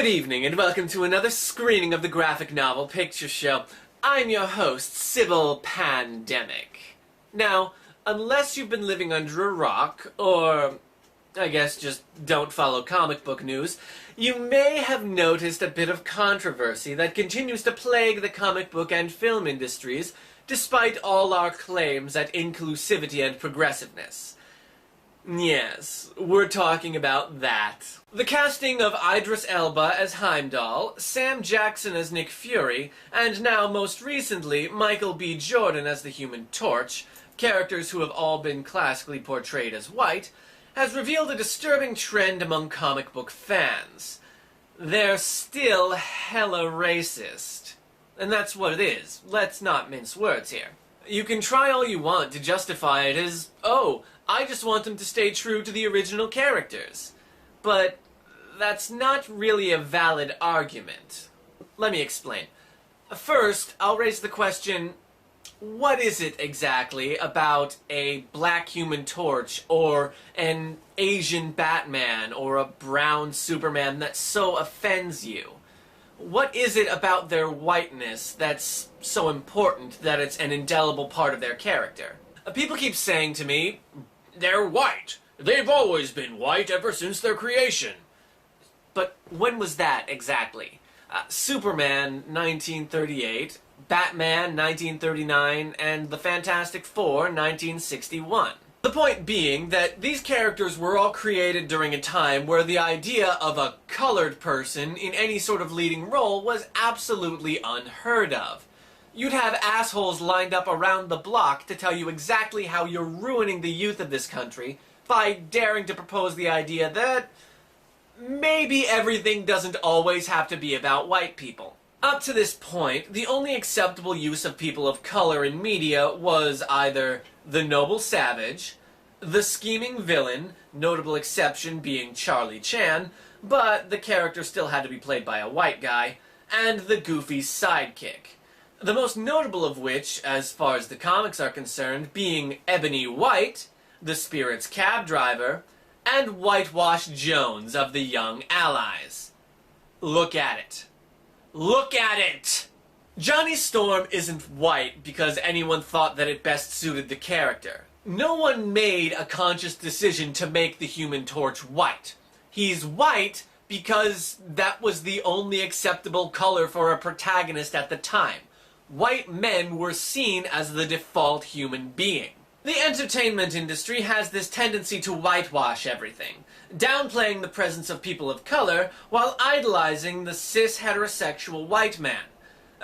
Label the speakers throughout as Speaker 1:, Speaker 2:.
Speaker 1: Good evening, and welcome to another screening of the graphic novel Picture Show. I'm your host, Sybil Pandemic. Now, unless you've been living under a rock, or I guess just don't follow comic book news, you may have noticed a bit of controversy that continues to plague the comic book and film industries, despite all our claims at inclusivity and progressiveness. Yes, we're talking about that. The casting of Idris Elba as Heimdall, Sam Jackson as Nick Fury, and now most recently Michael B. Jordan as the Human Torch, characters who have all been classically portrayed as white, has revealed a disturbing trend among comic book fans. They're still hella racist. And that's what it is. Let's not mince words here. You can try all you want to justify it as, oh, I just want them to stay true to the original characters. But that's not really a valid argument. Let me explain. First, I'll raise the question, what is it exactly about a black Human Torch, or an Asian Batman, or a brown Superman that so offends you? What is it about their whiteness that's so important that it's an indelible part of their character? People keep saying to me, they're white. They've always been white ever since their creation. But when was that exactly? Superman, 1938, Batman, 1939, and the Fantastic Four, 1961. The point being that these characters were all created during a time where the idea of a colored person in any sort of leading role was absolutely unheard of. You'd have assholes lined up around the block to tell you exactly how you're ruining the youth of this country by daring to propose the idea that maybe everything doesn't always have to be about white people. Up to this point, the only acceptable use of people of color in media was either the noble savage, the scheming villain, notable exception being Charlie Chan, but the character still had to be played by a white guy, and the goofy sidekick. The most notable of which, as far as the comics are concerned, being Ebony White, the Spirit's cab driver, and Whitewash Jones of the Young Allies. Look at it. Look at it! Johnny Storm isn't white because anyone thought that it best suited the character. No one made a conscious decision to make the Human Torch white. He's white because that was the only acceptable color for a protagonist at the time. White men were seen as the default human being. The entertainment industry has this tendency to whitewash everything, downplaying the presence of people of color while idolizing the cis heterosexual white man.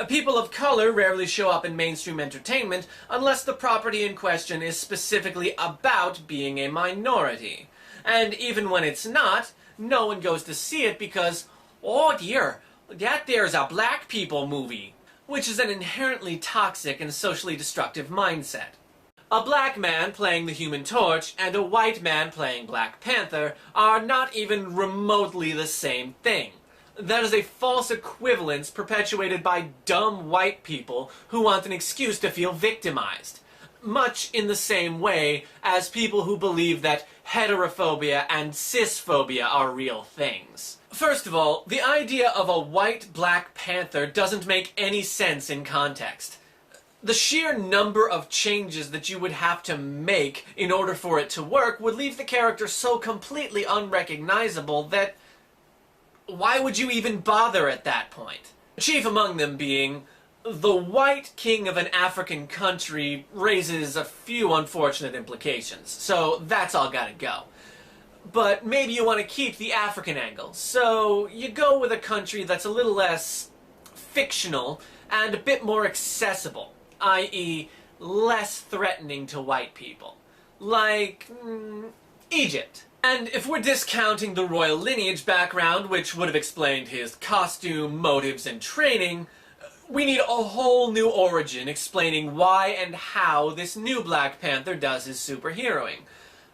Speaker 1: People of color rarely show up in mainstream entertainment unless the property in question is specifically about being a minority. And even when it's not, no one goes to see it because, oh dear, that there's a black people movie, which is an inherently toxic and socially destructive mindset. A black man playing the Human Torch and a white man playing Black Panther are not even remotely the same thing. That is a false equivalence perpetuated by dumb white people who want an excuse to feel victimized. Much in the same way as people who believe that heterophobia and cisphobia are real things. First of all, the idea of a white Black Panther doesn't make any sense in context. The sheer number of changes that you would have to make in order for it to work would leave the character so completely unrecognizable that why would you even bother at that point? Chief among them being, the white king of an African country raises a few unfortunate implications, so that's all gotta go. But maybe you want to keep the African angle, so you go with a country that's a little less fictional and a bit more accessible, i.e. less threatening to white people. Like Egypt. And if we're discounting the royal lineage background, which would have explained his costume, motives, and training, we need a whole new origin explaining why and how this new Black Panther does his superheroing.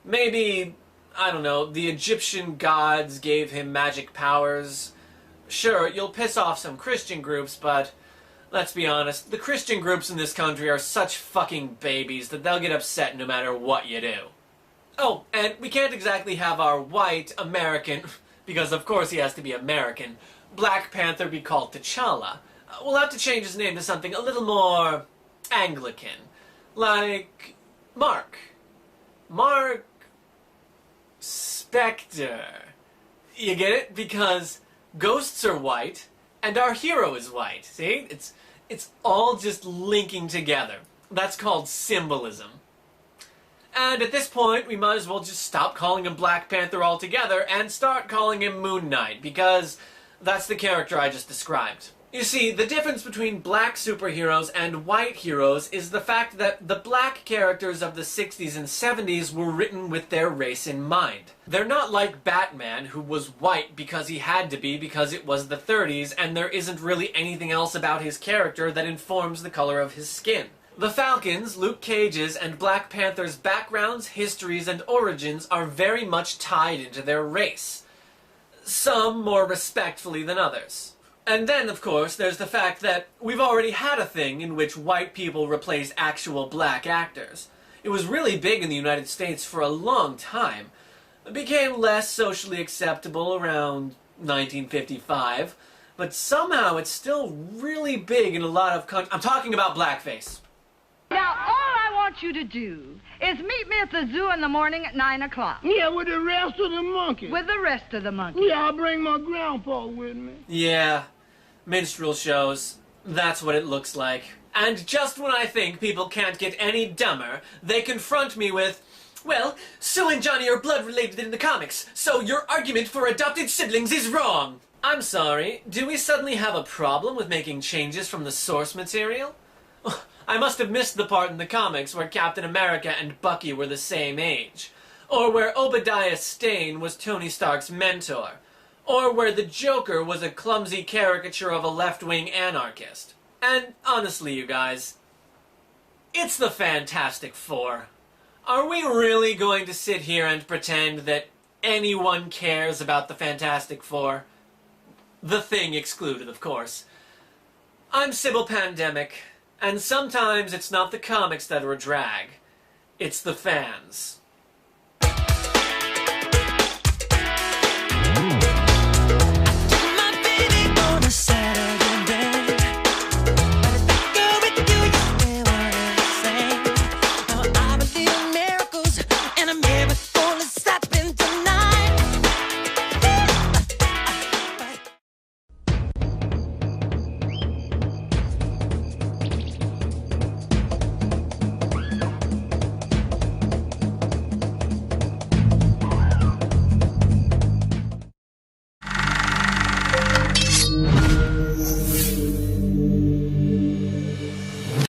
Speaker 1: Maybe, I don't know, the Egyptian gods gave him magic powers. Sure, you'll piss off some Christian groups, but let's be honest, the Christian groups in this country are such fucking babies that they'll get upset no matter what you do. Oh, and we can't exactly have our white American, because of course he has to be American, Black Panther be called T'Challa. We'll have to change his name to something a little more Anglican. Like Mark. Mark Spector. You get it? Because ghosts are white, and our hero is white. See? It's all just linking together. That's called symbolism. And at this point, we might as well just stop calling him Black Panther altogether and start calling him Moon Knight, because that's the character I just described. You see, the difference between black superheroes and white heroes is the fact that the black characters of the 60s and 70s were written with their race in mind. They're not like Batman, who was white because he had to be because it was the 30s, and there isn't really anything else about his character that informs the color of his skin. The Falcons, Luke Cage's, and Black Panther's backgrounds, histories, and origins are very much tied into their race. Some more respectfully than others. And then, of course, there's the fact that we've already had a thing in which white people replace actual black actors. It was really big in the United States for a long time. It became less socially acceptable around 1955, but somehow it's still really big in a lot of countries. I'm talking about blackface.
Speaker 2: Now, all I want you to do is meet me at the zoo in the morning at 9 o'clock.
Speaker 3: Yeah, with the rest of the monkeys.
Speaker 2: With the rest of the monkeys.
Speaker 3: Yeah, I'll bring my grandpa with me.
Speaker 1: Yeah, minstrel shows. That's what it looks like. And just when I think people can't get any dumber, they confront me with, well, Sue and Johnny are blood-related in the comics, so your argument for adopted siblings is wrong. I'm sorry, do we suddenly have a problem with making changes from the source material? I must have missed the part in the comics where Captain America and Bucky were the same age. Or where Obadiah Stane was Tony Stark's mentor. Or where the Joker was a clumsy caricature of a left-wing anarchist. And honestly, you guys, it's the Fantastic Four. Are we really going to sit here and pretend that anyone cares about the Fantastic Four? The Thing excluded, of course. I'm Sybil Pandemic. And sometimes it's not the comics that are a drag. It's the fans.